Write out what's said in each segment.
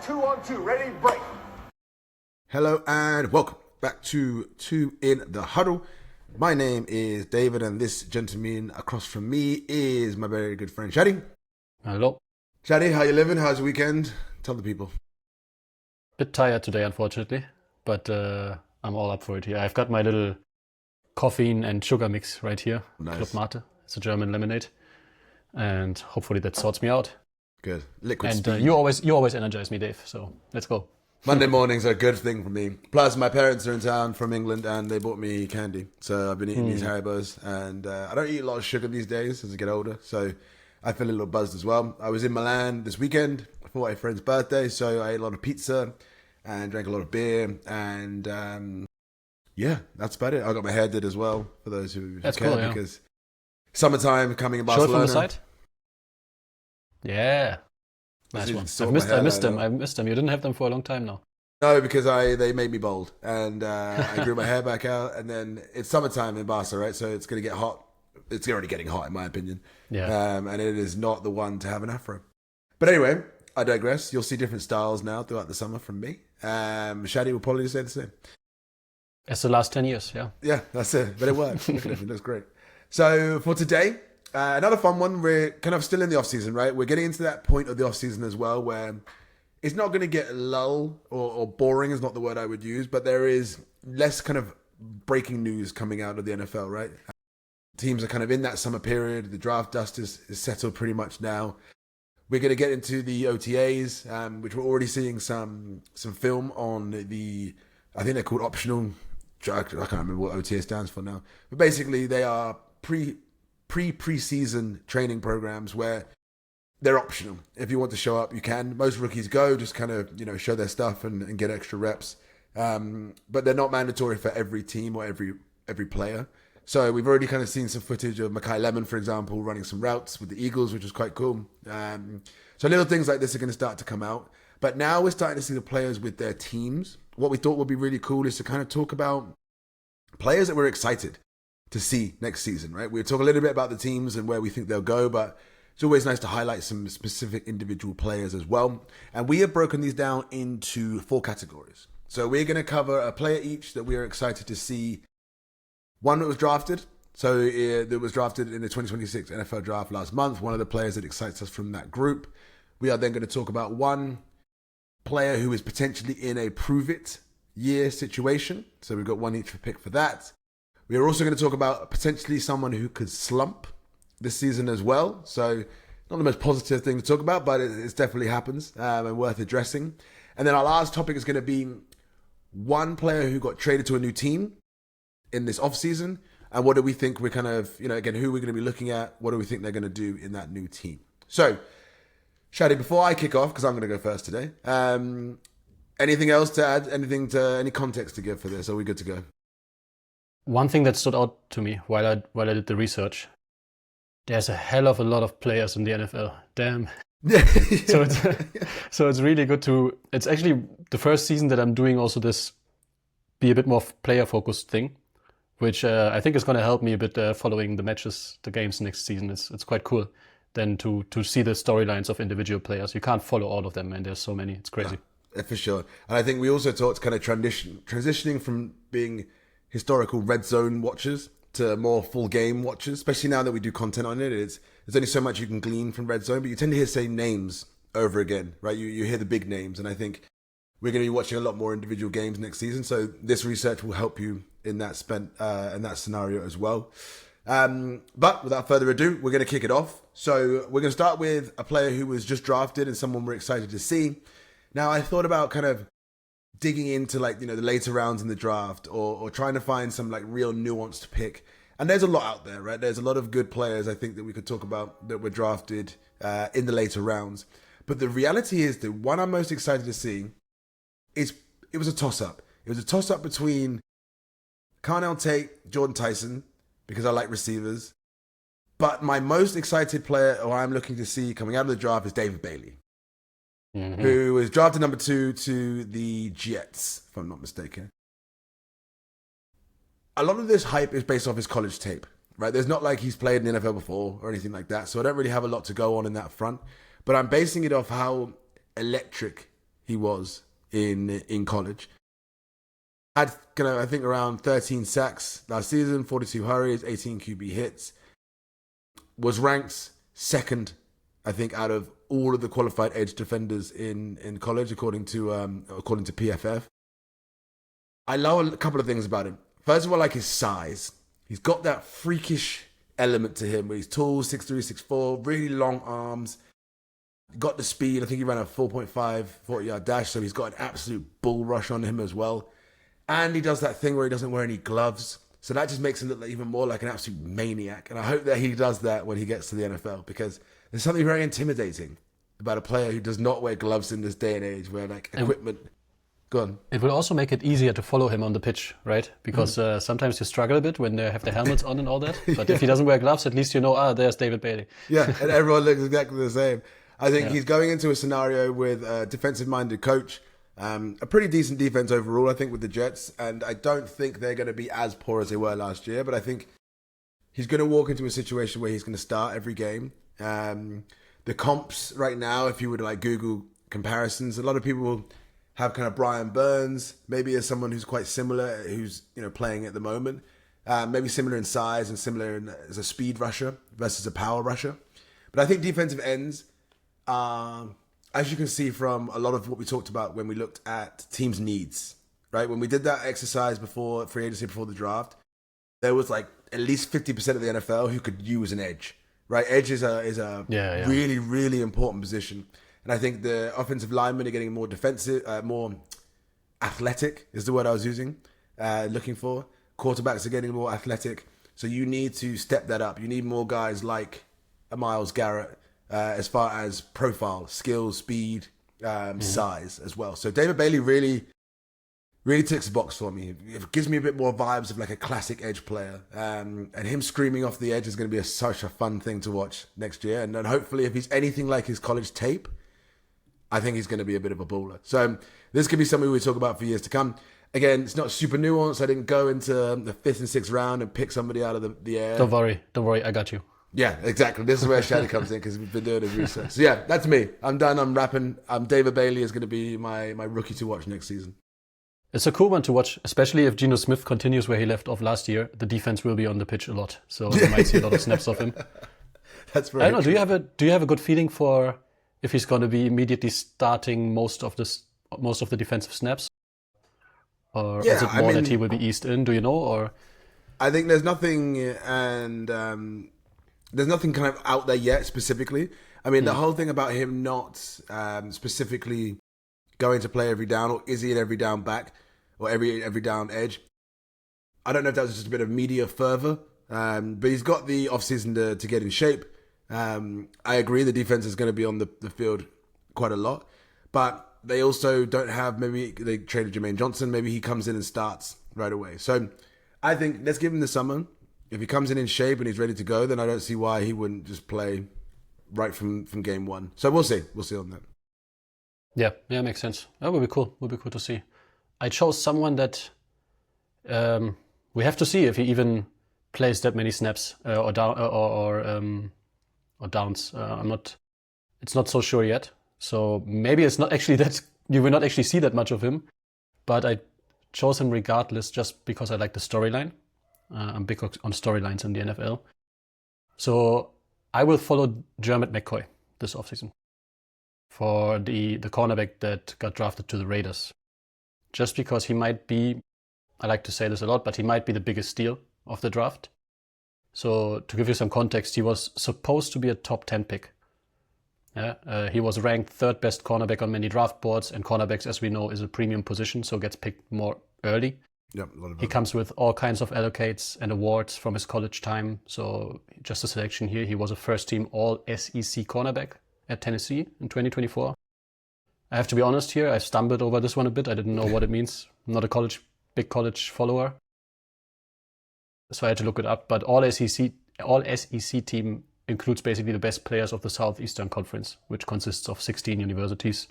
2-on-2. Ready, break. Hello and welcome back to Two in the Huddle. My name is David and this gentleman across from me is my very good friend Shadi. Hello. Shadi, how you living? How's the weekend? Tell the people. Bit tired today, unfortunately, but I'm all up for it here. I've got my little caffeine and sugar mix right here. Nice. Club Mate. It's a German lemonade, and hopefully that sorts me out. Good. Liquid And speed. you always energize me, Dave. So let's go. Monday mornings are a good thing for me. Plus, my parents are in town from England and they bought me candy. So I've been eating these Haribos and I don't eat a lot of sugar these days as I get older. So I feel a little buzzed as well. I was in Milan this weekend for a friend's birthday. So I ate a lot of pizza and drank a lot of beer. And yeah, that's about it. I got my hair did as well for those who That's care cool, yeah. because summertime coming in Show it Barcelona. from the side. Yeah. Nice Just one. sort I my missed hairline them. out. I missed them. You didn't have them for a long time now. No, because they made me bald and I grew my hair back out and then it's summertime in Barca, right? So it's going to get hot. It's already getting hot in my opinion. Yeah. And it is not the one to have an afro. But anyway, I digress. You'll see different styles now throughout the summer from me. Shadi will probably say the same. It's the last 10 years, yeah. Yeah, that's it. But it works. Look at him. It looks great. So for today, another fun one. We're kind of still in the off season, right? We're getting into that point of the off season as well where it's not going to get lull or boring is not the word I would use, but there is less kind of breaking news coming out of the NFL, right? Teams are kind of in that summer period. The draft dust is settled pretty much now. We're going to get into the OTAs, which we're already seeing some film on the, I think they're called optional. I can't remember what OTA stands for now. But basically they are pre-season training programs where they're optional. If you want to show up, you can. Most rookies go, just kind of, show their stuff and get extra reps. But they're not mandatory for every team or every player. So we've already kind of seen some footage of Makai Lemon, for example, running some routes with the Eagles, which was quite cool. So little things like this are going to start to come out. But now we're starting to see the players with their teams. What we thought would be really cool is to kind of talk about players that we're excited to see next season, right? We'll talk a little bit about the teams and where we think they'll go, but it's always nice to highlight some specific individual players as well. And we have broken these down into 4 categories. So we're going to cover a player each that we are excited to see. One that was drafted. So that was drafted in the 2026 NFL draft last month. One of the players that excites us from that group. We are then going to talk about one player who is potentially in a prove-it year situation. So we've got one each for pick for that. We are also going to talk about potentially someone who could slump this season as well. So not the most positive thing to talk about, but it definitely happens and worth addressing. And then our last topic is going to be one player who got traded to a new team in this offseason. And what do we think we're kind of, again, who we're going to be looking at? What do we think they're going to do in that new team? So, Shadi, before I kick off, because I'm going to go first today, anything else to add? Any context to give for this? Are we good to go? One thing that stood out to me while I did the research, there's a hell of a lot of players in the NFL. Damn. So it's really good to. It's actually the first season that I'm doing also this be a bit more player focused thing, which I think is going to help me a bit following the matches, the games next season. It's quite cool then to see the storylines of individual players. You can't follow all of them, and there's so many. It's crazy. Yeah, for sure. And I think we also talked kind of transitioning from being historical red zone watchers to more full game watchers, especially now that we do content on it. There's only so much you can glean from red zone, but you tend to hear same names over again, right? You hear the big names, and I think we're going to be watching a lot more individual games next season. So this research will help you in that in that scenario as well. But without further ado, we're going to kick it off. So we're going to start with a player who was just drafted and someone we're excited to see. Now, I thought about kind of digging into the later rounds in the draft or trying to find some real nuanced pick. And there's a lot out there, right? There's a lot of good players I think that we could talk about that were drafted in the later rounds. But the reality is the one I'm most excited to see it was a toss-up. It was a toss-up between Carnell Tate, Jordan Tyson, because I like receivers. But my most excited player who I'm looking to see coming out of the draft is David Bailey, who was drafted number 2 to the Jets, if I'm not mistaken. A lot of this hype is based off his college tape, right? There's not like he's played in the NFL before or anything like that, so I don't really have a lot to go on in that front. But I'm basing it off how electric he was in college. Had I think around 13 sacks last season, 42 hurries, 18 QB hits. Was ranked second, I think, out of all of the qualified edge defenders in college, according to PFF. I love a couple of things about him. First of all, I like his size. He's got that freakish element to him where he's tall, 6'3", 6'4", really long arms. Got the speed. I think he ran a 4.5 40-yard dash, so he's got an absolute bull rush on him as well. And he does that thing where he doesn't wear any gloves. So that just makes him look even more like an absolute maniac. And I hope that he does that when he gets to the NFL, because there's something very intimidating about a player who does not wear gloves in this day and age where like equipment... Go on. It will also make it easier to follow him on the pitch, right? Because sometimes you struggle a bit when they have their helmets on and all that. But if he doesn't wear gloves, at least you know, there's David Bailey. Yeah, and everyone looks exactly the same. I think he's going into a scenario with a defensive-minded coach. A pretty decent defense overall, I think, with the Jets. And I don't think they're going to be as poor as they were last year. But I think he's going to walk into a situation where he's going to start every game. The comps right now, if you were to like Google comparisons, a lot of people have kind of Brian Burns, maybe as someone who's quite similar, who's playing at the moment. Maybe similar in size and similar as a speed rusher versus a power rusher. But I think defensive ends, as you can see from a lot of what we talked about when we looked at teams' needs, right? When we did that exercise before free agency, before the draft, there was like at least 50% of the NFL who could use an edge, right? Edge is a really, really important position. And I think the offensive linemen are getting more defensive, more athletic is the word I was using, looking for. Quarterbacks are getting more athletic. So you need to step that up. You need more guys like a Myles Garrett, as far as profile, skills, speed, size as well. So David Bailey really ticks the box for me. It gives me a bit more vibes of like a classic edge player. And him screaming off the edge is going to be such a fun thing to watch next year. And then hopefully if he's anything like his college tape, I think he's going to be a bit of a baller. So this could be something we talk about for years to come. Again, it's not super nuanced. I didn't go into the 5th and 6th round and pick somebody out of the air. Don't worry, I got you. Yeah, exactly. This is where Shadi comes in because we've been doing his research. So yeah, that's me. I'm done. I'm wrapping. David Bailey is going to be my rookie to watch next season. It's a cool one to watch, especially if Geno Smith continues where he left off last year. The defense will be on the pitch a lot, so you might see a lot of snaps of him. That's very. I don't know. Do you have a good feeling for if he's going to be immediately starting most of the defensive snaps, or is it more that he will be eased in? Do you know? Or I think there's nothing there's nothing kind of out there yet specifically. I mean, the whole thing about him not specifically going to play every down, or is he an every down back or every down edge? I don't know if that was just a bit of media fervor, but he's got the offseason to get in shape. I agree the defense is going to be on the field quite a lot, but they also don't have, maybe they traded Jermaine Johnson, maybe he comes in and starts right away. So I think let's give him the summer. If he comes in shape and he's ready to go, then I don't see why he wouldn't just play right from game one. So we'll see. We'll see on that. Yeah, makes sense. That would be cool. Would be cool to see. I chose someone that we have to see if he even plays that many snaps or downs. It's not so sure yet. So maybe it's not actually that you will not actually see that much of him. But I chose him regardless, just because I like the storyline. I'm big on storylines in the NFL. So I will follow Jermett McCoy this offseason for the cornerback that got drafted to the Raiders. Just because he might be, I like to say this a lot, but he might be the biggest steal of the draft. So to give you some context, he was supposed to be a top 10 pick. He was ranked 3rd best cornerback on many draft boards, and cornerbacks, as we know, is a premium position, so gets picked more early. Yep, he comes with all kinds of allocates and awards from his college time. So just a selection here, he was a first-team All-SEC cornerback at Tennessee in 2024. I have to be honest here, I stumbled over this one a bit. I didn't know what it means. I'm not a big college follower. So I had to look it up. But All-SEC team includes basically the best players of the Southeastern Conference, which consists of 16 universities.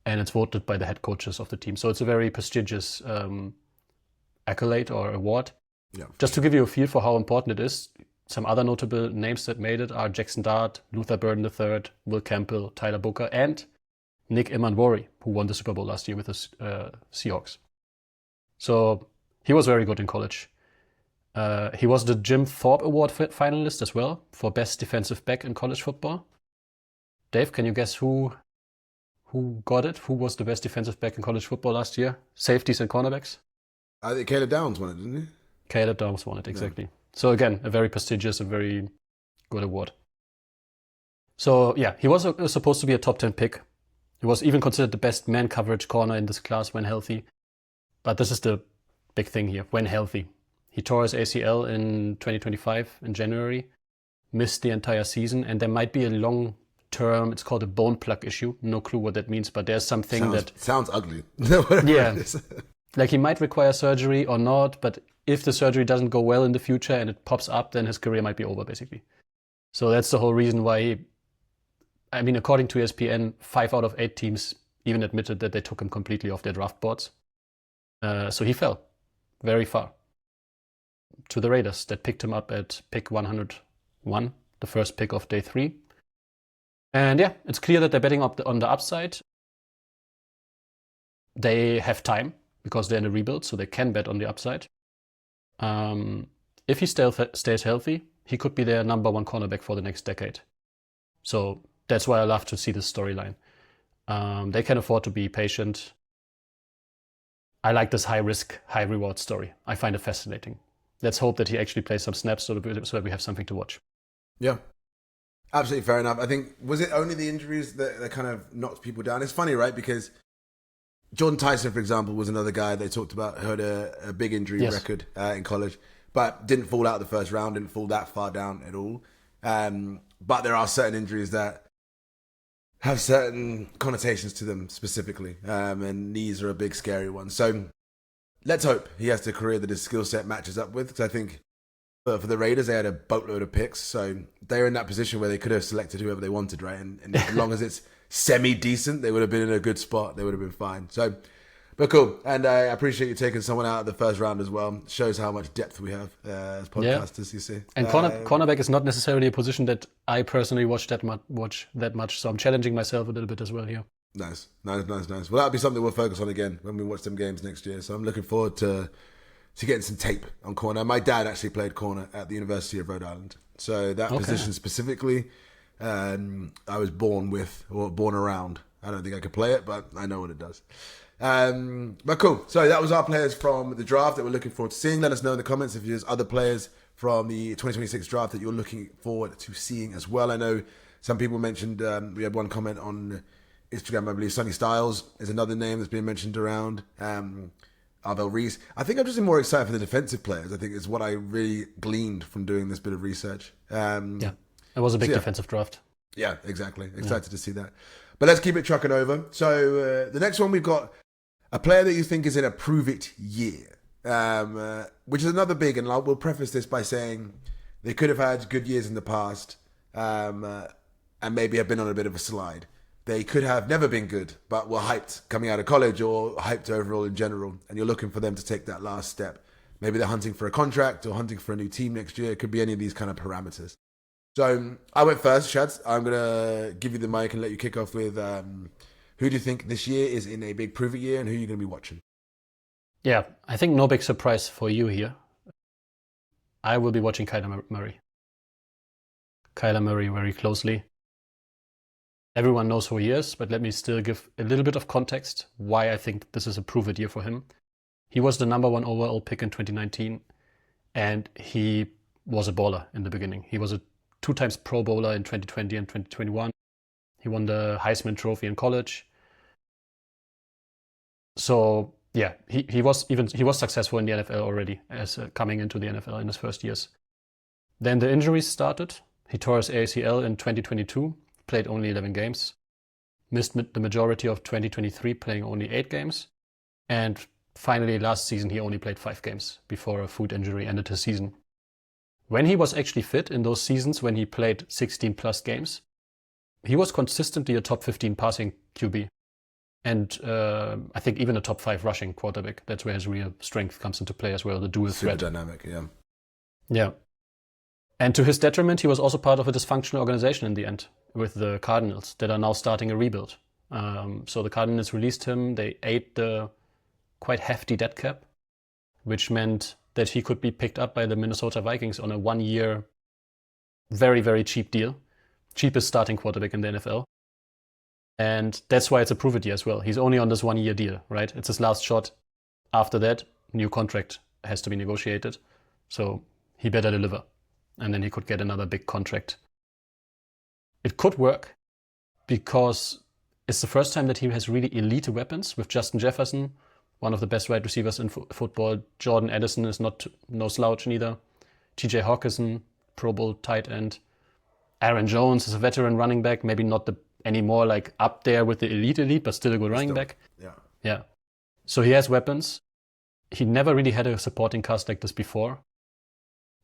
And it's voted by the head coaches of the team. So it's a very prestigious accolade or award. Yeah. Just to give you a feel for how important it is, some other notable names that made it are Jackson Dart, Luther Burden III, Will Campbell, Tyler Booker, and Nick Emanwori, who won the Super Bowl last year with the Seahawks. So he was very good in college. He was the Jim Thorpe Award finalist as well for best defensive back in college football. Dave, can you guess who got it? Who was the best defensive back in college football last year? Safeties and cornerbacks? I think Caleb Downs won it, didn't he? Caleb Downs won it, exactly. Yeah. So again, a very prestigious and very good award. So yeah, he was supposed to be a top 10 pick. He was even considered the best man coverage corner in this class when healthy. But this is the big thing here, when healthy. He tore his ACL in 2025 in January, missed the entire season, and there might be a long term, it's called a bone plug issue. No clue what that means, but there's something sounds ugly. Yeah. Like he might require surgery or not, but if the surgery doesn't go well in the future and it pops up, then his career might be over, basically. So that's the whole reason why according to ESPN, 5 out of 8 teams even admitted that they took him completely off their draft boards. So he fell very far to the Raiders that picked him up at pick 101, the first pick of day 3. And yeah, it's clear that they're betting on the upside. They have time because they're in a rebuild, so they can bet on the upside. If he stays healthy, he could be their number 1 cornerback for the next decade. So that's why I love to see this storyline. They can afford to be patient. I like this high risk, high reward story. I find it fascinating. Let's hope that he actually plays some snaps so that we have something to watch. Yeah, absolutely fair enough. I think, was it only the injuries that kind of knocked people down? It's funny, right? Because Jordan Tyson, for example, was another guy they talked about who had a big injury record in college, but didn't fall out of the first round, didn't fall that far down at all. But there are certain injuries that have certain connotations to them specifically, and knees are a big scary one. So let's hope he has the career that his skill set matches up with. Because I think for the Raiders, they had a boatload of picks, so they're in that position where they could have selected whoever they wanted, right? And as long as it's semi-decent, they would have been in a good spot. They would have been fine. So, but cool. And I appreciate you taking someone out of the first round as well. Shows how much depth we have as podcasters, you see. And cornerback is not necessarily a position that I personally watch that much. So I'm challenging myself a little bit as well here. Nice. Well, that'll be something we'll focus on again when we watch them games next year. So I'm looking forward to getting some tape on corner. My dad actually played corner at the University of Rhode Island. So that position specifically, I was born with or born around. I don't think I could play it, but I know what it does. But cool. So that was our players from the draft that we're looking forward to seeing. Let us know in the comments if there's other players from the 2026 draft that you're looking forward to seeing as well. I know some people mentioned, we had one comment on Instagram, I believe Sonny Styles is another name that's been mentioned around. Arvell Reese. I think I'm just more excited for the defensive players. I think it's what I really gleaned from doing this bit of research. It was a big defensive draft. Yeah, exactly. Excited to see that. But let's keep it trucking over. So the next one, we've got a player that you think is in a prove-it year, which is another big, and we'll preface this by saying they could have had good years in the past and maybe have been on a bit of a slide. They could have never been good, but were hyped coming out of college or hyped overall in general, and you're looking for them to take that last step. Maybe they're hunting for a contract or hunting for a new team next year. It could be any of these kind of parameters. So I went first, Shads. I'm going to give you the mic and let you kick off with who do you think this year is in a big prove-it year and who you're going to be watching? Yeah, I think no big surprise for you here. I will be watching Kyler Murray. Kyler Murray very closely. Everyone knows who he is, but let me still give a little bit of context why I think this is a prove-it year for him. He was the number 1 overall pick in 2019, and he was a baller in the beginning. He was a 2 times Pro Bowler in 2020 and 2021. He won the Heisman Trophy in college. So yeah, he was successful in the NFL already as coming into the NFL in his first years. Then the injuries started. He tore his ACL in 2022. Played only 11 games, missed the majority of 2023, playing only 8 games. And finally, last season, he only played 5 games before a foot injury ended his season. When he was actually fit in those seasons, when he played 16 plus games, he was consistently a top 15 passing QB. And I think even a top 5 rushing quarterback. That's where his real strength comes into play as well, the dual threat. Super dynamic, yeah. Yeah. And to his detriment, he was also part of a dysfunctional organization in the end, with the Cardinals that are now starting a rebuild. So the Cardinals released him. They ate the quite hefty dead cap, which meant that he could be picked up by the Minnesota Vikings on a 1-year, very, very cheap deal. Cheapest starting quarterback in the NFL. And that's why it's a prove it year as well. He's only on this 1-year deal, right? It's his last shot. After that, new contract has to be negotiated. So he better deliver. And then he could get another big contract. It could work because it's the first time that he has really elite weapons with Justin Jefferson, one of the best wide receivers in football. Jordan Addison is no slouch neither. TJ Hawkinson, Pro Bowl tight end. Aaron Jones is a veteran running back, maybe not anymore like up there with the elite, but still a good running back. Yeah. So he has weapons. He never really had a supporting cast like this before.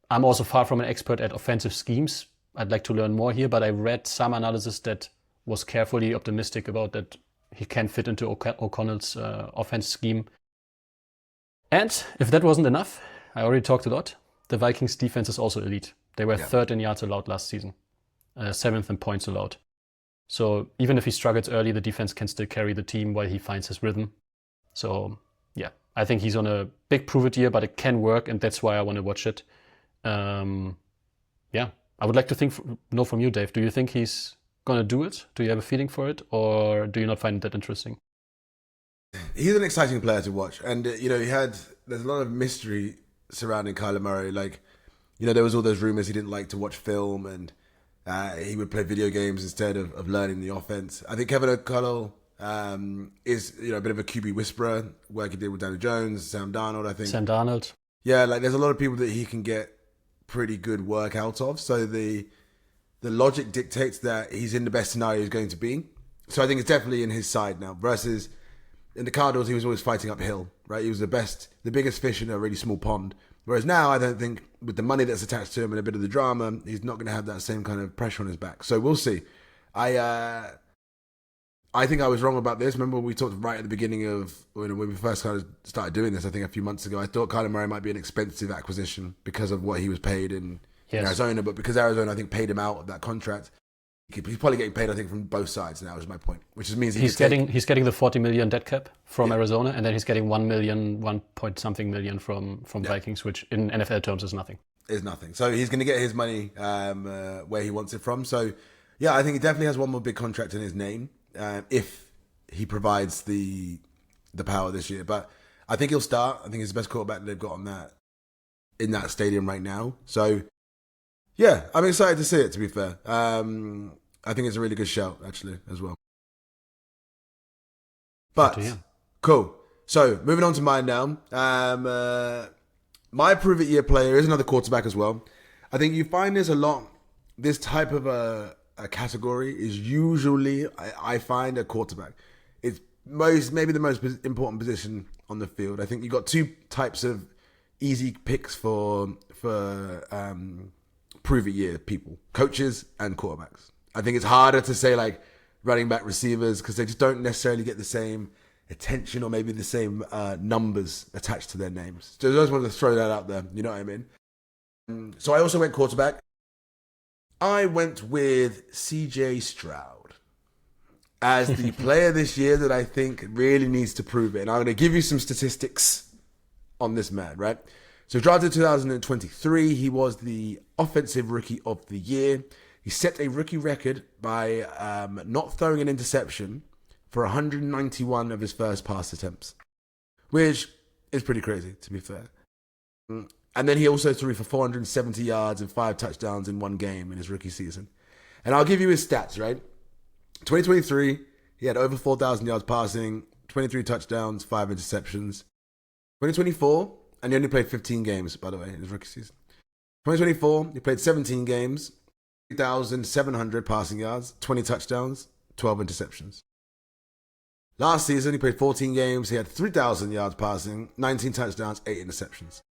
I'm also far from an expert at offensive schemes. I'd like to learn more here, but I read some analysis that was carefully optimistic about that he can fit into O'Connell's offense scheme. And if that wasn't enough, I already talked a lot, the Vikings defense is also elite. They were third in yards allowed last season, 7th in points allowed. So even if he struggles early, the defense can still carry the team while he finds his rhythm. So yeah, I think he's on a big prove it year, but it can work, and that's why I want to watch it. Yeah, I would like to know from you, Dave. Do you think he's going to do it? Do you have a feeling for it, or do you not find it that interesting? He's an exciting player to watch, and there's a lot of mystery surrounding Kyler Murray. Like, there was all those rumors he didn't like to watch film, and he would play video games instead of learning the offense. I think Kevin O'Connell is a bit of a QB whisperer, work he did with Daniel Jones, Sam Darnold. I think Sam Darnold. Yeah, like there's a lot of people that he can get pretty good work out of. So the logic dictates that he's in the best scenario he's going to be. So I think it's definitely in his side now. Versus in the Cardinals, he was always fighting uphill, right? He was the biggest fish in a really small pond. Whereas now, I don't think with the money that's attached to him and a bit of the drama, he's not going to have that same kind of pressure on his back. So we'll see. I think I was wrong about this. Remember we talked right at the beginning of when we first kind of started doing this, I think a few months ago, I thought Kyler Murray might be an expensive acquisition because of what he was paid in Arizona. But because Arizona, I think, paid him out of that contract, he's probably getting paid, I think, from both sides now, is my point. Which just means he's getting the $40 million dead cap from Arizona, and then he's getting $1 point something million from Vikings, which in NFL terms is nothing. Is nothing. So he's going to get his money where he wants it from. So yeah, I think he definitely has one more big contract in his name if he provides the power this year. But I think he'll start. I think he's the best quarterback they've got in that stadium right now. So yeah, I'm excited to see it, to be fair. I think it's a really good shout, actually, as well. But, cool. So, moving on to mine now. My prove it year player is another quarterback as well. I think you find this a lot. This type of a category is usually, I find, a quarterback. It's maybe the most important position on the field. I think you've got two types of easy picks for prove it year people, coaches and quarterbacks. I think it's harder to say like running back, receivers, because they just don't necessarily get the same attention or maybe the same numbers attached to their names. So I just wanted to throw that out there. You know what I mean? So I also went quarterback. I went with CJ Stroud as the player this year that I think really needs to prove it. And I'm going to give you some statistics on this man, right? So drafted 2023, he was the offensive rookie of the year. He set a rookie record by not throwing an interception for 191 of his first pass attempts, which is pretty crazy, to be fair. And then he also threw for 470 yards and 5 touchdowns in one game in his rookie season. And I'll give you his stats, right? 2023, he had over 4,000 yards passing, 23 touchdowns, 5 interceptions. 2024, and he only played 15 games, by the way, in his rookie season. 2024, he played 17 games, 3,700 passing yards, 20 touchdowns, 12 interceptions. Last season, he played 14 games, he had 3,000 yards passing, 19 touchdowns, 8 interceptions.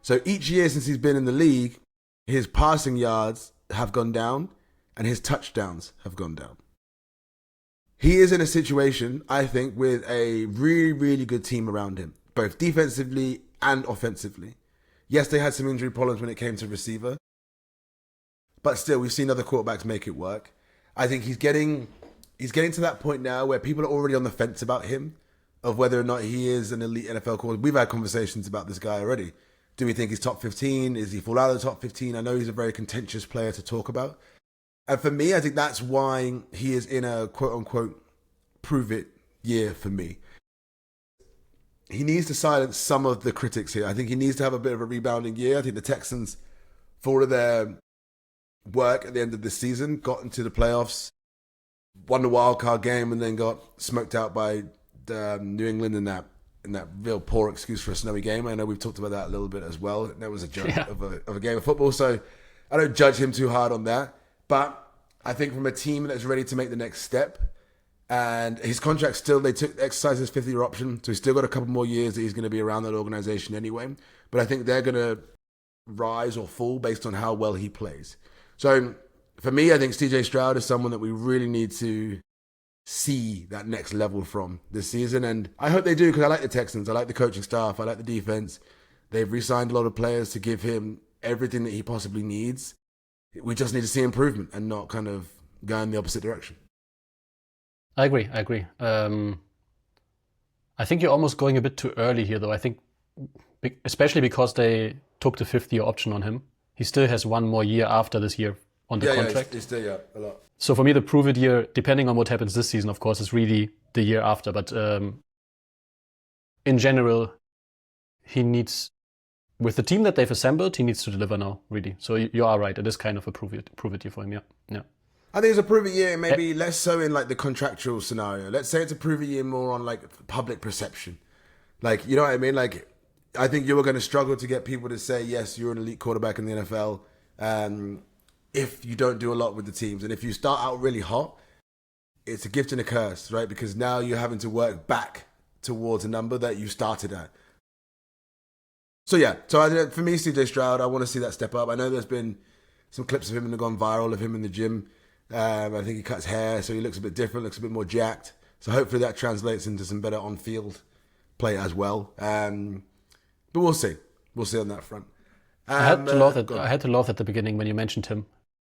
So each year since he's been in the league, his passing yards have gone down and his touchdowns have gone down. He is in a situation, I think, with a really, really good team around him, both defensively and offensively. Yes, they had some injury problems when it came to receiver, but still, we've seen other quarterbacks make it work. I think he's getting he's getting to that point now where people are already on the fence about him, of whether or not he is an elite NFL quarterback. We've had conversations about this guy already. Do we think he's top 15? Is he fall out of the top 15? I know he's a very contentious player to talk about. And for me, I think that's why he is in a quote-unquote prove-it year for me. He needs to silence some of the critics here. I think he needs to have a bit of a rebounding year. I think the Texans, for all of their work at the end of the season, got into the playoffs, won the wild card game, and then got smoked out by New England in that real poor excuse for a snowy game. I know we've talked about that a little bit as well. That was a joke of a game of football. So I don't judge him too hard on that. But I think from a team that's ready to make the next step, and his contract still, they exercised his 5th-year option, so he's still got a couple more years that he's going to be around that organization anyway. But I think they're going to rise or fall based on how well he plays. So for me, I think CJ Stroud is someone that we really need to see that next level from this season. And I hope they do, because I like the Texans. I like the coaching staff. I like the defense. They've re-signed a lot of players to give him everything that he possibly needs. We just need to see improvement and not kind of go in the opposite direction. I agree. I think you're almost going a bit too early here, though. I think, especially because they took the 5th-year option on him. He still has one more year after this year on the contract. He's still, a lot. So for me, the prove it year, depending on what happens this season, of course, is really the year after. But in general, he needs, with the team that they've assembled, he needs to deliver now, really. So you are right. It is kind of a prove it year for him, yeah. I think it's a prove it year, maybe less so in like the contractual scenario. Let's say it's a prove it year more on like public perception. Like, you know what I mean? Like, I think you were going to struggle to get people to say, yes, you're an elite quarterback in the NFL, if you don't do a lot with the teams. And if you start out really hot, it's a gift and a curse, right? Because now you're having to work back towards a number that you started at. So for me, CJ Stroud, I want to see that step up. I know there's been some clips of him that have gone viral of him in the gym. I think he cuts hair, so he looks a bit different, looks a bit more jacked. So hopefully that translates into some better on-field play as well. But we'll see. We'll see on that front. I had to laugh at the beginning when you mentioned him.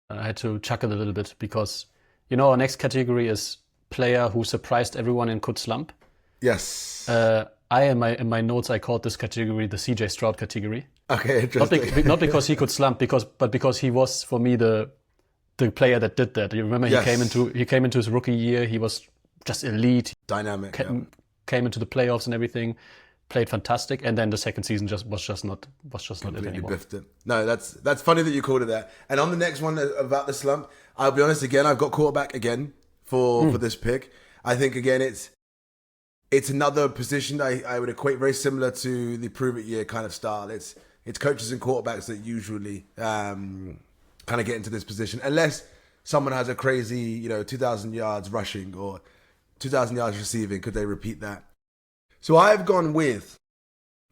I had to chuckle a little bit because, our next category is player who surprised everyone and could slump. Yes. In my notes, I called this category the CJ Stroud category. Okay, interesting. Not because he could slump, but because he was, for me, the player that did that. You remember he came into his rookie year. He was just elite, dynamic. Came into the playoffs and everything, played fantastic, and then the second season was just not it anymore. Biffed it. No, that's funny that you called it that. And on the next one about the slump, I'll be honest again. I've got quarterback again for this pick. I think again it's another position I would equate very similar to the prove it year kind of style. It's coaches and quarterbacks that usually kind of get into this position, unless someone has a crazy, 2,000 yards rushing or 2,000 yards receiving. Could they repeat that? So I've gone with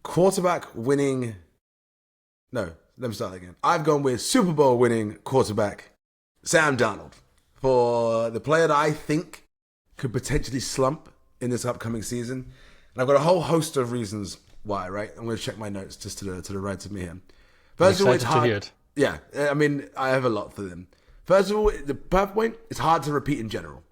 quarterback winning. No, let me start again. I've gone with Super Bowl winning quarterback Sam Darnold for the player that I think could potentially slump in this upcoming season. And I've got a whole host of reasons why, right? I'm going to check my notes just to the right of me here. First of all, it's hard to hear it. Yeah, I mean, I have a lot for them. First of all, the perfect point, it's hard to repeat in general,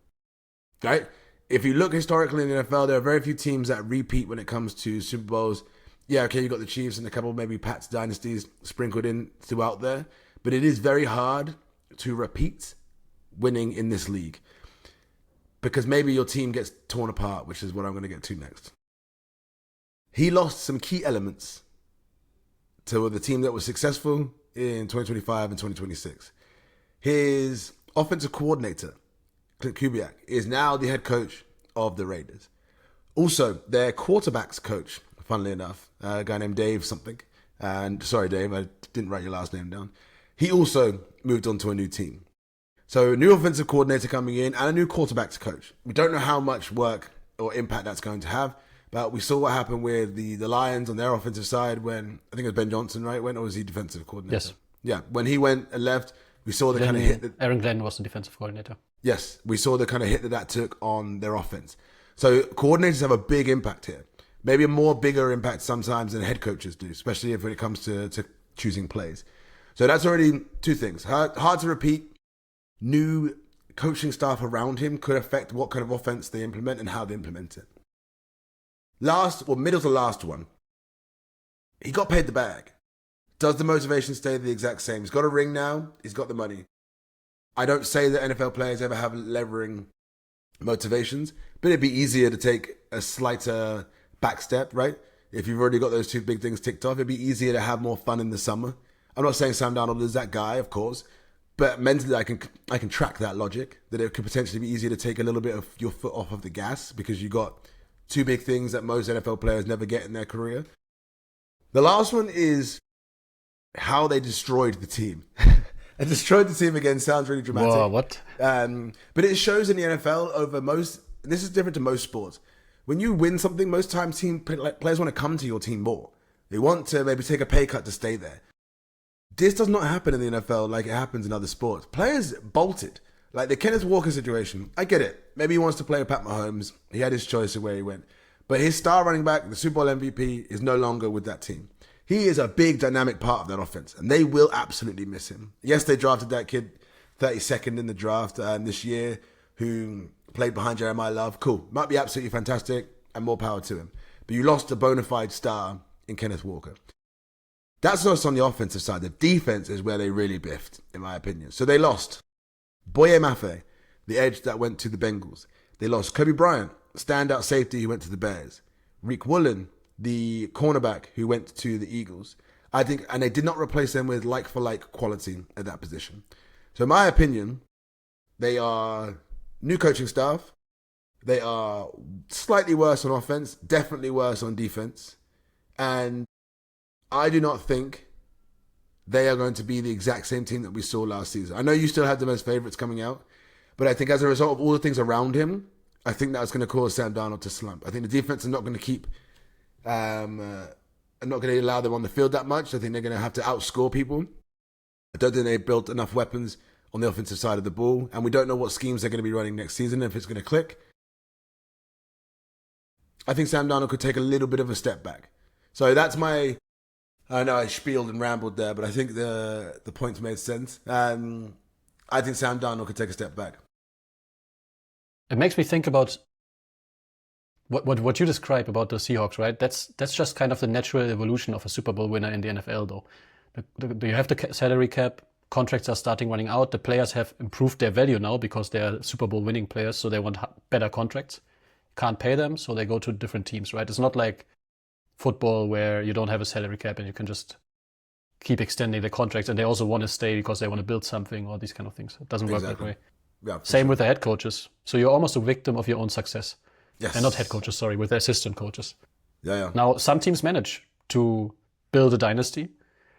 right? If you look historically in the NFL, there are very few teams that repeat when it comes to Super Bowls. Yeah, okay, you got the Chiefs and a couple maybe Pats dynasties sprinkled in throughout there, but it is very hard to repeat winning in this league because maybe your team gets torn apart, which is what I'm going to get to next. He lost some key elements to the team that was successful in 2025 and 2026. His offensive coordinator, Clint Kubiak, is now the head coach of the Raiders. Also, their quarterbacks coach, funnily enough, a guy named Dave something. And sorry, Dave, I didn't write your last name down. He also moved on to a new team. So a new offensive coordinator coming in and a new quarterbacks coach. We don't know how much work or impact that's going to have, but we saw what happened with the Lions on their offensive side when, I think it was Ben Johnson, right? When, or was he defensive coordinator? Yes. Yeah, when he went and left, we saw the kind of hit that Aaron Glenn was the defensive coordinator. Yes, we saw the kind of hit that took on their offense. So coordinators have a big impact here. Maybe a more bigger impact sometimes than head coaches do, especially when it comes to choosing plays. So that's already two things. Hard to repeat. New coaching staff around him could affect what kind of offense they implement and how they implement it. Middle to last one. He got paid the bag. Does the motivation stay the exact same? He's got a ring now. He's got the money. I don't say that NFL players ever have levering motivations, but it'd be easier to take a slighter back step, right? If you've already got those two big things ticked off, it'd be easier to have more fun in the summer. I'm not saying Sam Darnold is that guy, of course, but mentally I can track that logic, that it could potentially be easier to take a little bit of your foot off of the gas because you got two big things that most NFL players never get in their career. The last one is how they destroyed the team. And destroyed the team again sounds really dramatic. Whoa, what? But it shows in the NFL over most, this is different to most sports. When you win something, most times players want to come to your team more. They want to maybe take a pay cut to stay there. This does not happen in the NFL like it happens in other sports. Players bolted. Like the Kenneth Walker situation, I get it. Maybe he wants to play with Pat Mahomes. He had his choice of where he went. But his star running back, the Super Bowl MVP, is no longer with that team. He is a big dynamic part of that offense, and they will absolutely miss him. Yes, they drafted that kid 32nd in the draft this year who played behind Jeremiah Love. Cool. Might be absolutely fantastic, and more power to him. But you lost a bona fide star in Kenneth Walker. That's not on the offensive side. The defense is where they really biffed, in my opinion. So they lost Boye Mafe, the edge that went to the Bengals. They lost Kobe Bryant, standout safety who went to the Bears. Reek Woolen, the cornerback who went to the Eagles. I think, and they did not replace them with like-for-like quality at that position. So in my opinion, they are new coaching staff. They are slightly worse on offense, definitely worse on defense. And I do not think they are going to be the exact same team that we saw last season. I know you still had them as favorites coming out, but I think as a result of all the things around him, I think that's going to cause Sam Darnold to slump. I think the defense is not going to keep, not going to allow them on the field that much. I think they're going to have to outscore people. I don't think they've built enough weapons on the offensive side of the ball, and we don't know what schemes they're going to be running next season, if it's going to click. I think Sam Darnold could take a little bit of a step back. So that's my... I know I spieled and rambled there, but I think the points made sense. I think Sam Darnold could take a step back. It makes me think about what you described about the Seahawks, right? That's just kind of the natural evolution of a Super Bowl winner in the NFL, though. You have the salary cap, contracts are starting running out, the players have improved their value now because they're Super Bowl winning players, so they want better contracts. Can't pay them, so they go to different teams, right? It's not like football where you don't have a salary cap and you can just keep extending the contracts, and they also want to stay because they want to build something or these kind of things. It doesn't work that way. Yeah, Same with the head coaches. So you're almost a victim of your own success. Yes. And not head coaches, sorry, with the assistant coaches. Yeah. Now, some teams manage to build a dynasty,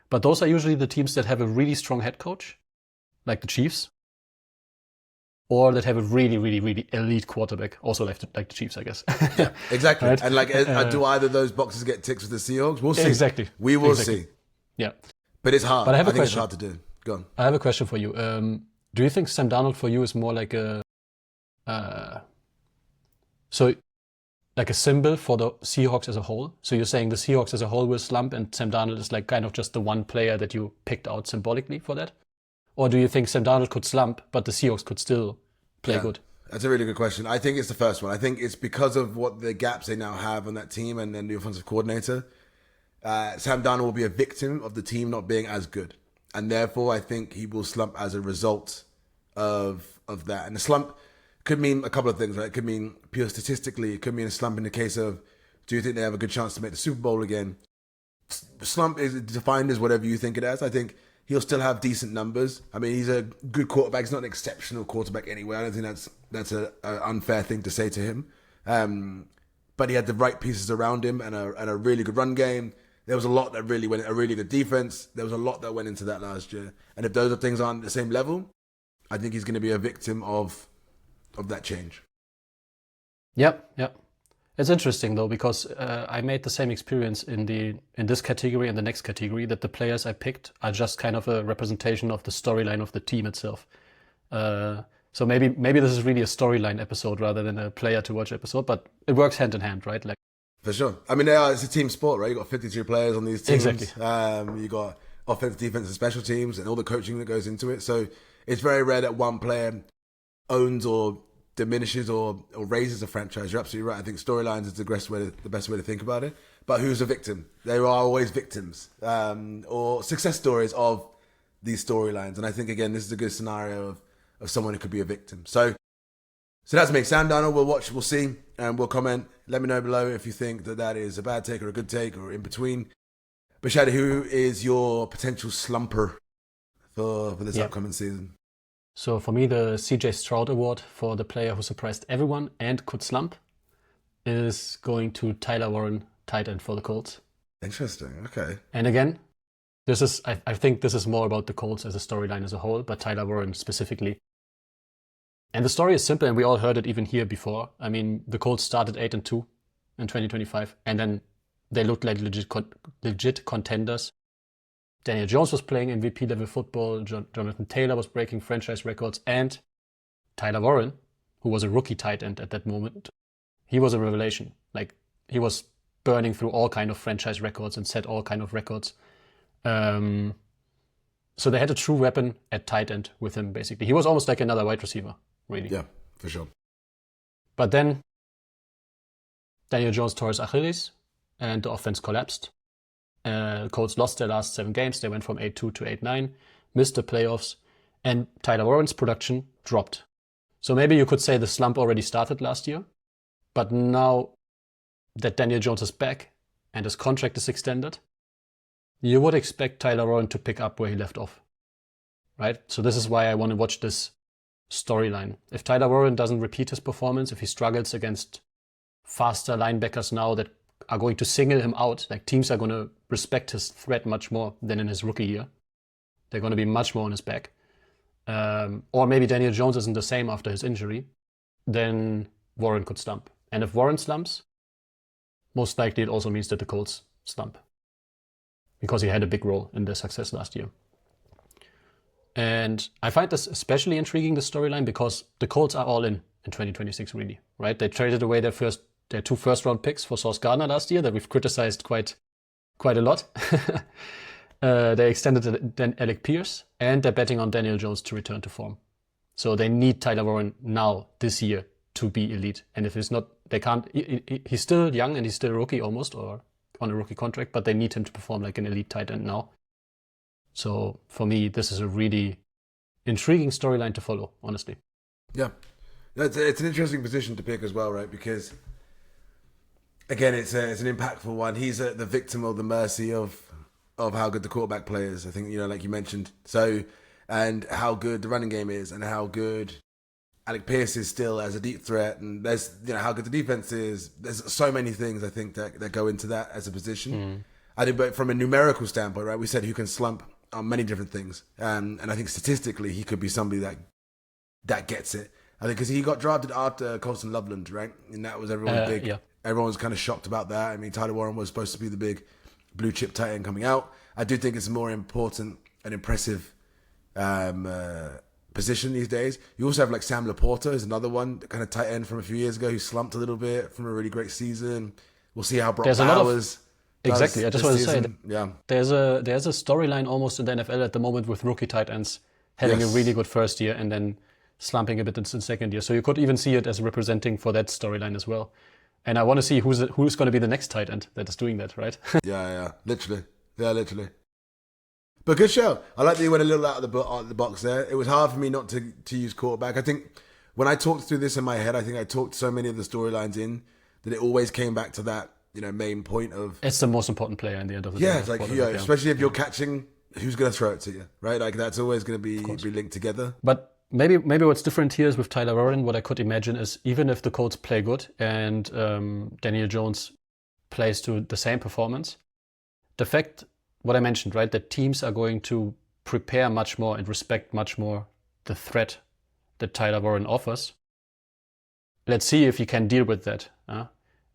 but those are usually the teams that have a really strong head coach, like the Chiefs, or that have a really, really, really elite quarterback, also like the Chiefs, I guess. Yeah, exactly. Right? And do either of those boxes get ticked with the Seahawks? We'll see. Exactly. We will see. Yeah. But it's hard. But I think it's hard to do. Go on. I have a question for you. Do you think Sam Darnold for you is more like a symbol for the Seahawks as a whole? So you're saying the Seahawks as a whole will slump and Sam Darnold is like kind of just the one player that you picked out symbolically for that? Or do you think Sam Darnold could slump, but the Seahawks could still play good? That's a really good question. I think it's the first one. I think it's because of what the gaps they now have on that team and then the offensive coordinator. Sam Darnold will be a victim of the team not being as good. And therefore, I think he will slump as a result of that. And the slump could mean a couple of things, right? It could mean pure statistically. It could mean a slump in the case of, do you think they have a good chance to make the Super Bowl again? Slump is defined as whatever you think it as. I think he'll still have decent numbers. I mean, he's a good quarterback. He's not an exceptional quarterback anyway. I don't think that's an unfair thing to say to him. But he had the right pieces around him and a really good run game. There was a lot that really went, a really good defense. There was a lot that went into that last year. And if those things aren't at the same level, I think he's going to be a victim of that change. Yep. It's interesting though, because I made the same experience in this category and the next category, that the players I picked are just kind of a representation of the storyline of the team itself. So maybe this is really a storyline episode rather than a player to watch episode, but it works hand in hand, right? Like, for sure. I mean, it's a team sport, right? You got 52 players on these teams. Exactly. You got offense, defense, and special teams, and all the coaching that goes into it. So it's very rare that one player owns or diminishes or raises a franchise. You're absolutely right. I think storylines is the best way to think about it. But who's a victim? There are always victims or success stories of these storylines. And I think, again, this is a good scenario of someone who could be a victim. So that's me. Sam Darnold, we'll watch, we'll see, and we'll comment. Let me know below if you think that is a bad take or a good take or in between. But Shadi, who is your potential slumper for this upcoming season? So for me, the CJ Stroud Award for the player who surprised everyone and could slump is going to Tyler Warren, tight end for the Colts. Interesting. Okay. And again, I think this is more about the Colts as a storyline as a whole, but Tyler Warren specifically. And the story is simple, and we all heard it even here before. I mean, the Colts started 8-2 in 2025, and then they looked like legit contenders. Daniel Jones was playing MVP level football. Jonathan Taylor was breaking franchise records, and Tyler Warren, who was a rookie tight end at that moment, he was a revelation. Like, he was burning through all kind of franchise records and set all kind of records. So they had a true weapon at tight end with him, basically. He was almost like another wide receiver, really. Yeah, for sure. But then Daniel Jones tore his Achilles, and the offense collapsed. Colts lost their last 7 games. They went from 8-2 to 8-9, missed the playoffs, and Tyler Warren's production dropped. So maybe you could say the slump already started last year, but now that Daniel Jones is back and his contract is extended, you would expect Tyler Warren to pick up where he left off, right? So this is why I want to watch this storyline. If Tyler Warren doesn't repeat his performance, if he struggles against faster linebackers now that are going to single him out, like teams are going to respect his threat much more than in his rookie year. They're going to be much more on his back. Or maybe Daniel Jones isn't the same after his injury, then Warren could slump. And if Warren slumps, most likely it also means that the Colts slump, because he had a big role in their success last year. And I find this especially intriguing, the storyline, because the Colts are all in 2026, really, right? They traded away their 2 first-round picks for Sauce Gardner last year that we've criticized quite a lot. They extended then Alec Pierce, and they're betting on Daniel Jones to return to form. So they need Tyler Warren now, this year, to be elite. And if he's not, they can't. He's still young and he's still a rookie almost, or on a rookie contract, but they need him to perform like an elite tight end now. So for me, this is a really intriguing storyline to follow, honestly. Yeah. It's an interesting position to pick as well, right? Because, again, it's an impactful one. He's the victim of the mercy of how good the quarterback play is, I think, like you mentioned. So, and how good the running game is, and how good Alec Pierce is still as a deep threat, and there's how good the defense is. There's so many things I think that go into that as a position. I think, but from a numerical standpoint, right, we said who can slump on many different things, and I think statistically he could be somebody that gets it. I think because he got drafted after Colston Loveland, right, and that was everyone big. Yeah. Everyone was kind of shocked about that. I mean, Tyler Warren was supposed to be the big blue chip tight end coming out. I do think it's a more important and impressive position these days. You also have like Sam Laporta is another one, kind of tight end from a few years ago who slumped a little bit from a really great season. We'll see how Brock Bowers. Exactly, I just want to say that yeah. there's a storyline almost in the NFL at the moment with rookie tight ends having a really good first year and then slumping a bit in the second year. So you could even see it as representing for that storyline as well. And I want to see who's going to be the next tight end that is doing that, right? Yeah, literally. But good show. I like that you went a little out of the box there. It was hard for me not to use quarterback. I think when I talked through this in my head, I think I talked so many of the storylines in that it always came back to that main point of... It's the most important player in the end of the day. Yeah, it's like, especially if you're catching, who's going to throw it to you, right? Like, that's always going to be linked together. But maybe what's different here is with Tyler Warren, what I could imagine is even if the Colts play good and Daniel Jones plays to the same performance, the fact, what I mentioned, right, that teams are going to prepare much more and respect much more the threat that Tyler Warren offers. Let's see if he can deal with that.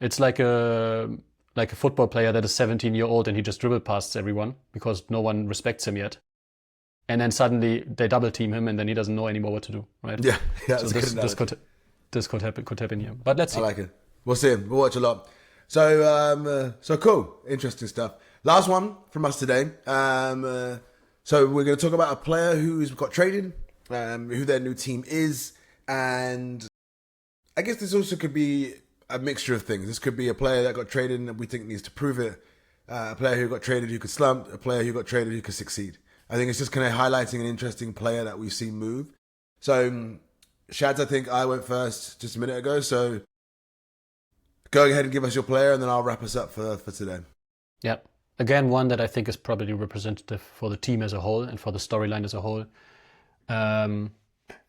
It's like a football player that is 17-year-old and he just dribble past everyone because no one respects him yet. And then suddenly they double team him and then he doesn't know anymore what to do, right? Yeah. So this could happen here. But let's see. I like it. We'll see him. We'll watch a lot. So cool. Interesting stuff. Last one from us today. So we're going to talk about a player who's got traded, who their new team is, And I guess this also could be a mixture of things. This could be a player that got traded and we think needs to prove it. A player who got traded who could slump. A player who got traded who could succeed. I think it's just kind of highlighting an interesting player that we've seen move. So, Shads, I think I went first just a minute ago. So, go ahead and give us your player, and then I'll wrap us up for today. Yeah. Again, one that I think is probably representative for the team as a whole and for the storyline as a whole.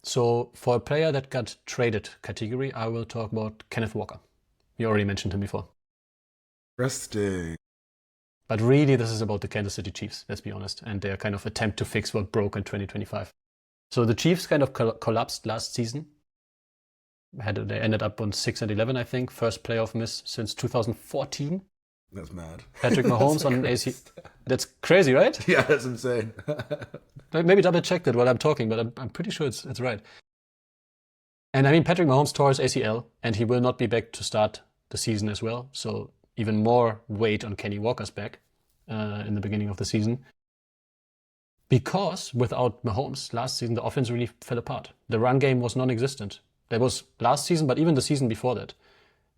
So for a player that got traded category, I will talk about Kenneth Walker. You already mentioned him before. Interesting. But really, this is about the Kansas City Chiefs, let's be honest, and their kind of attempt to fix what broke in 2025. So the Chiefs kind of collapsed last season. They ended up on 6-11, I think. First playoff miss since 2014. That's mad. Patrick Mahomes on an AC. That's crazy, right? Yeah, that's insane. Maybe double check that while I'm talking, but I'm pretty sure it's right. And I mean, Patrick Mahomes tore his ACL, and he will not be back to start the season as well. So even more weight on Kenny Walker's back in the beginning of the season. Because without Mahomes, last season, the offense really fell apart. The run game was non-existent. That was last season, but even the season before that.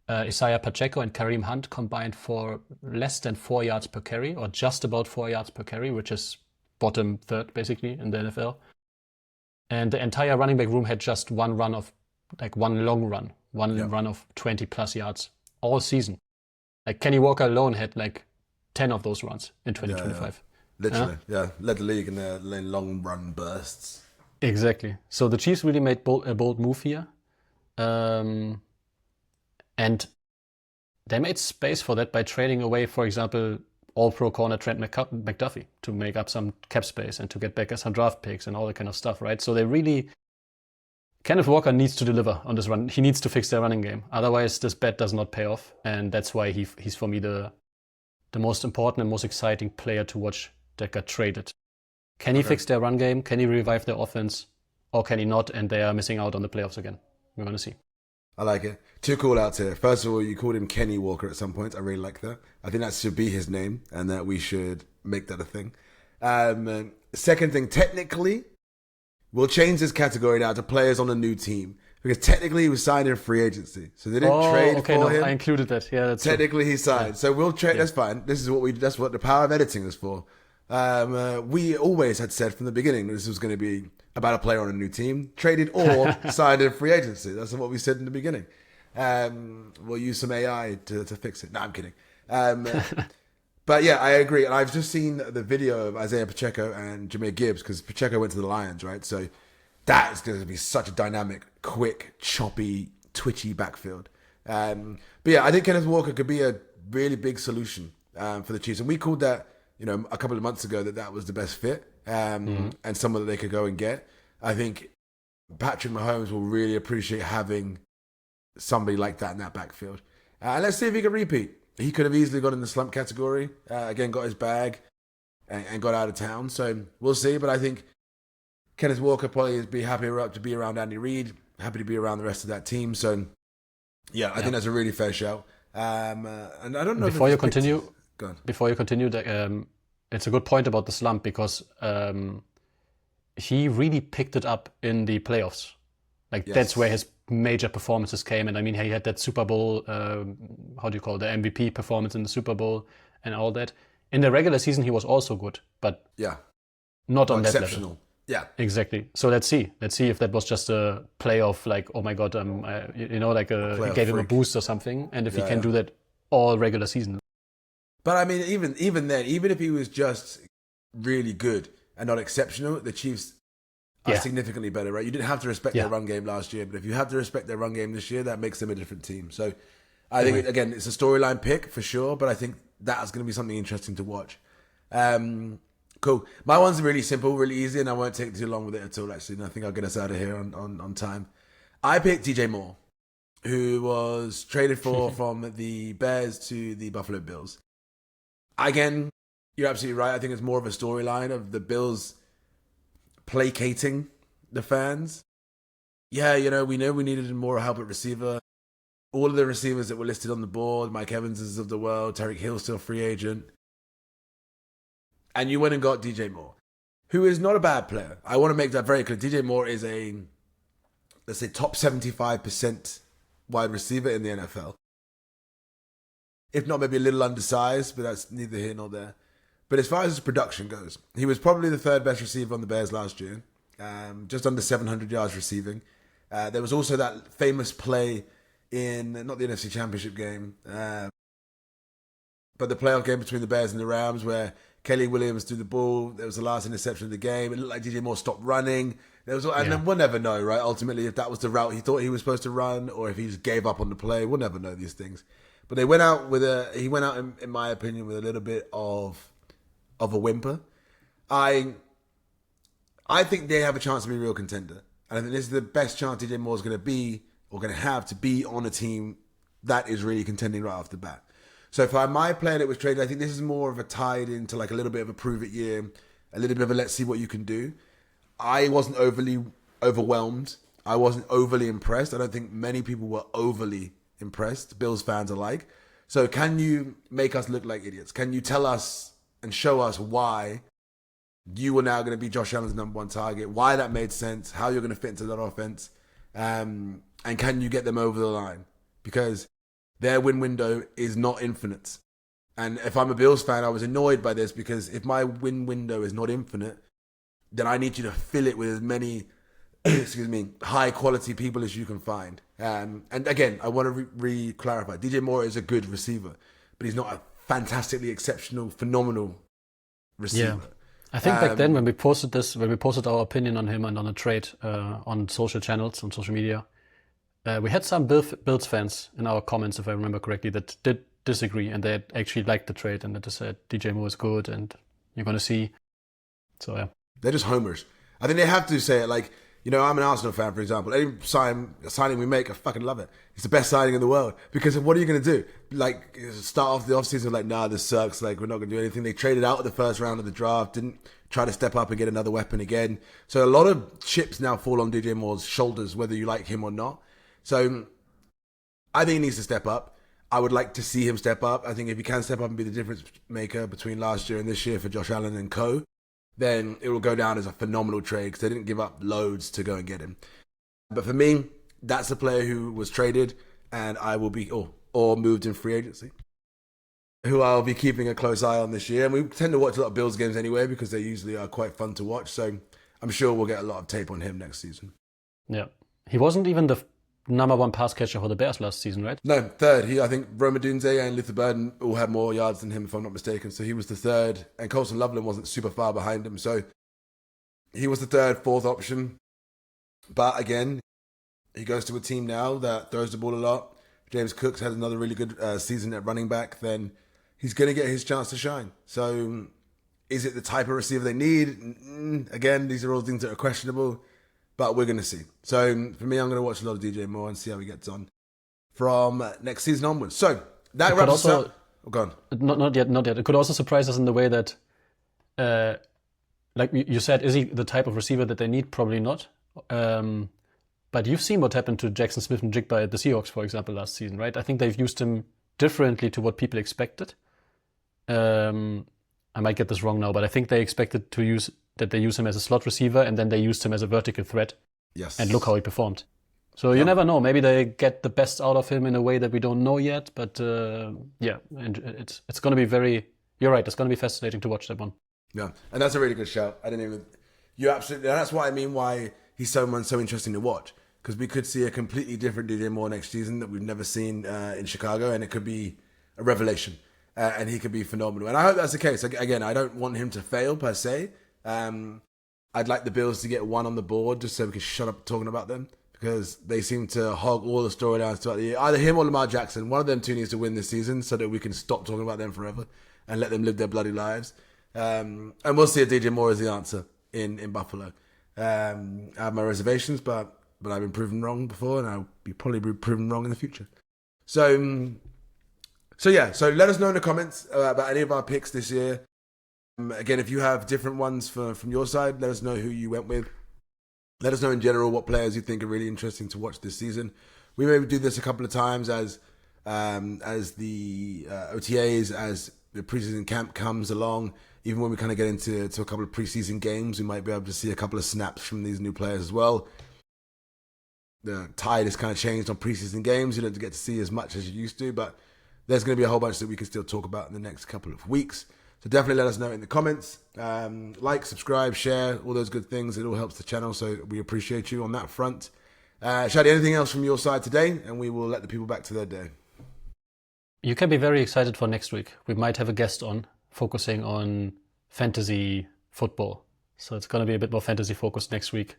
Isaiah Pacheco and Kareem Hunt combined for less than 4 yards per carry, or just about 4 yards per carry, which is bottom third, basically, in the NFL. And the entire running back room had just one run of, like one long run, run of 20 plus yards all season. Like Kenny Walker alone had like 10 of those runs in 2025. Literally, led the league in their long run bursts. Exactly. So the Chiefs really made a bold move here. And they made space for that by trading away, for example, all-pro corner Trent McDuffie to make up some cap space and to get back some draft picks and all that kind of stuff, right? So they really... Kenneth Walker needs to deliver on this run. He needs to fix their running game. Otherwise, this bet does not pay off. And that's why he's for me, the most important and most exciting player to watch that got traded. Can he fix their run game? Can he revive their offense? Or can he not? And they are missing out on the playoffs again. We're going to see. I like it. 2 call outs here. First of all, you called him Kenny Walker at some point. I really like that. I think that should be his name and that we should make that a thing. Second thing, technically, we'll change this category now to players on a new team. Because technically he was signed in free agency. So they didn't trade for him. I included that. Yeah, that's technically he signed. Yeah. So we'll trade. That's fine. That's what the power of editing is for. We always had said from the beginning this was going to be about a player on a new team, traded or signed in free agency. That's what we said in the beginning. We'll use some AI to fix it. No, I'm kidding. But yeah, I agree. And I've just seen the video of Isaiah Pacheco and Jahmyr Gibbs because Pacheco went to the Lions, right? So that is going to be such a dynamic, quick, choppy, twitchy backfield. But yeah, I think Kenneth Walker could be a really big solution for the Chiefs. And we called that, a couple of months ago that was the best fit and someone that they could go and get. I think Patrick Mahomes will really appreciate having somebody like that in that backfield. And let's see if he can repeat. He could have easily got in the slump category, again, got his bag and got out of town. So we'll see. But I think Kenneth Walker probably is be happy to be around Andy Reid, happy to be around the rest of that team. So yeah, I think that's a really fair shout. And I don't know before you continue, it's a good point about the slump because he really picked it up in the playoffs. That's where his major performances came. And I mean, he had that Super Bowl, the MVP performance in the Super Bowl and all that. In the regular season, he was also good, but not on that level. Yeah, exactly. So let's see if that was just a play of oh my God, he gave him a boost or something. And if he can do that all regular season. But I mean, even then, even if he was just really good and not exceptional, the Chiefs are significantly better, right? You didn't have to respect their run game last year, but if you have to respect their run game this year, that makes them a different team. So I think, again, it's a storyline pick for sure, but I think that's going to be something interesting to watch. Cool. My one's really simple, really easy, and I won't take too long with it at all, actually. And I think I'll get us out of here on time. I picked DJ Moore, who was traded from the Bears to the Buffalo Bills. Again, you're absolutely right. I think it's more of a storyline of the Bills placating the fans. Yeah, we know we needed more help at receiver. All of the receivers that were listed on the board, Mike Evanses of the world, Tyreek Hill still free agent. And you went and got DJ Moore, who is not a bad player. I want to make that very clear. DJ Moore is a let's say, top 75% wide receiver in the NFL. If not, maybe a little undersized, but that's neither here nor there. But as far as his production goes, he was probably the third best receiver on the Bears last year, just under 700 yards receiving. There was also that famous play in, not the NFC Championship game, but the playoff game between the Bears and the Rams, where Kelly Williams threw the ball. There was the last interception of the game. It looked like DJ Moore stopped running. Then we'll never know, right? Ultimately, if that was the route he thought he was supposed to run, or if he just gave up on the play, we'll never know these things. But he went out, in my opinion, with a little bit of a whimper. I think they have a chance to be a real contender. And I think this is the best chance DJ Moore is going to be, or going to have, to be on a team that is really contending right off the bat. So for my player that was traded, I think this is more of a tied into like a little bit of a prove it year, a little bit of a let's see what you can do. I wasn't overly overwhelmed. I wasn't overly impressed. I don't think many people were overly impressed, Bills fans alike. So can you make us look like idiots? Can you tell us and show us why you are now going to be Josh Allen's number one target, why that made sense, how you're going to fit into that offense, and can you get them over the line? Because their win window is not infinite. And if I'm a Bills fan, I was annoyed by this, because if my win window is not infinite, then I need you to fill it with as many high quality people as you can find. And again, I want to re-clarify. DJ Moore is a good receiver, but he's not a fantastically exceptional, phenomenal receiver. Yeah. I think back then when we posted our opinion on him and on a trade on social channels, on social media, we had some Bills fans in our comments, if I remember correctly, that did disagree, and they actually liked the trade, and they just said DJ Moore is good and you're going to see. So yeah. They're just homers. I think they have to say it. Like, I'm an Arsenal fan, for example. Any signing we make, I fucking love it. It's the best signing in the world. Because what are you going to do? Like, start off the offseason like, nah, this sucks. Like, we're not going to do anything. They traded out of the first round of the draft, didn't try to step up and get another weapon again. So a lot of chips now fall on DJ Moore's shoulders, whether you like him or not. So I think he needs to step up. I would like to see him step up. I think if he can step up and be the difference maker between last year and this year for Josh Allen and co., then it will go down as a phenomenal trade, because they didn't give up loads to go and get him. But for me, that's a player who was traded, and I will be, or moved in free agency, who I'll be keeping a close eye on this year. And we tend to watch a lot of Bills games anyway, because they usually are quite fun to watch. So I'm sure we'll get a lot of tape on him next season. Yeah. He wasn't even the number one pass catcher for the Bears last season, right? No, third. I think Rome Odunze and Luther Burden all had more yards than him, if I'm not mistaken. So he was the third, and Colson Loveland wasn't super far behind him. So he was the third, fourth option. But again, he goes to a team now that throws the ball a lot. James Cook's had another really good season at running back. Then he's going to get his chance to shine. So is it the type of receiver they need? Again, these are all things that are questionable. But we're going to see. So for me, I'm going to watch a lot of DJ Moore and see how he gets on from next season onwards. So that wraps us up. Oh, go on. Not yet. It could also surprise us in the way that, like you said, is he the type of receiver that they need? Probably not. But you've seen what happened to Jackson Smith and Jigba at the Seahawks, for example, last season, right? I think they've used him differently to what people expected. I might get this wrong now, but I think they expected they use him as a slot receiver, and then they used him as a vertical threat. Yes. And look how he performed. So you never know. Maybe they get the best out of him in a way that we don't know yet. But and it's going to be very. You're right. It's going to be fascinating to watch that one. Yeah, and that's a really good shout. You absolutely. That's what I mean. Why he's so interesting to watch, because we could see a completely different DJ Moore next season that we've never seen in Chicago, and it could be a revelation, and he could be phenomenal. And I hope that's the case. Again, I don't want him to fail per se. I'd like the Bills to get one on the board just so we can shut up talking about them, because they seem to hog all the storylines throughout the year. Either him or Lamar Jackson. One of them two needs to win this season so that we can stop talking about them forever and let them live their bloody lives. And we'll see if DJ Moore is the answer in Buffalo. I have my reservations, but I've been proven wrong before, and I'll probably be proven wrong in the future. So let us know in the comments about any of our picks this year. Again, if you have different ones from your side, let us know who you went with. Let us know in general what players you think are really interesting to watch this season. We may do this a couple of times as the OTAs, as the preseason camp comes along. Even when we kind of get into a couple of preseason games, we might be able to see a couple of snaps from these new players as well. the tide has kind of changed on preseason games. You don't get to see as much as you used to, but there's going to be a whole bunch that we can still talk about in the next couple of weeks. So definitely let us know in the comments. Like, subscribe, share, all those good things. It all helps the channel, so we appreciate you on that front. Shadi, anything else from your side today? And we will let the people back to their day. You can be very excited for next week. We might have a guest on focusing on fantasy football. So it's going to be a bit more fantasy focused next week.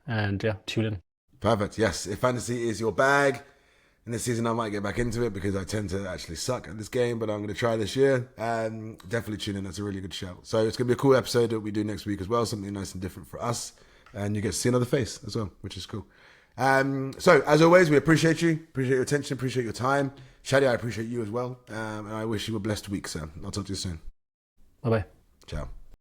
And yeah, tune in. Perfect. Yes, if fantasy is your bag, and this season I might get back into it because I tend to actually suck at this game, but I'm going to try this year. Definitely tune in. That's a really good show. So it's going to be a cool episode that we do next week as well, something nice and different for us. And you get to see another face as well, which is cool. So as always, we appreciate you, appreciate your attention, appreciate your time. Shadi, I appreciate you as well. And I wish you a blessed week, sir. I'll talk to you soon. Bye-bye. Ciao.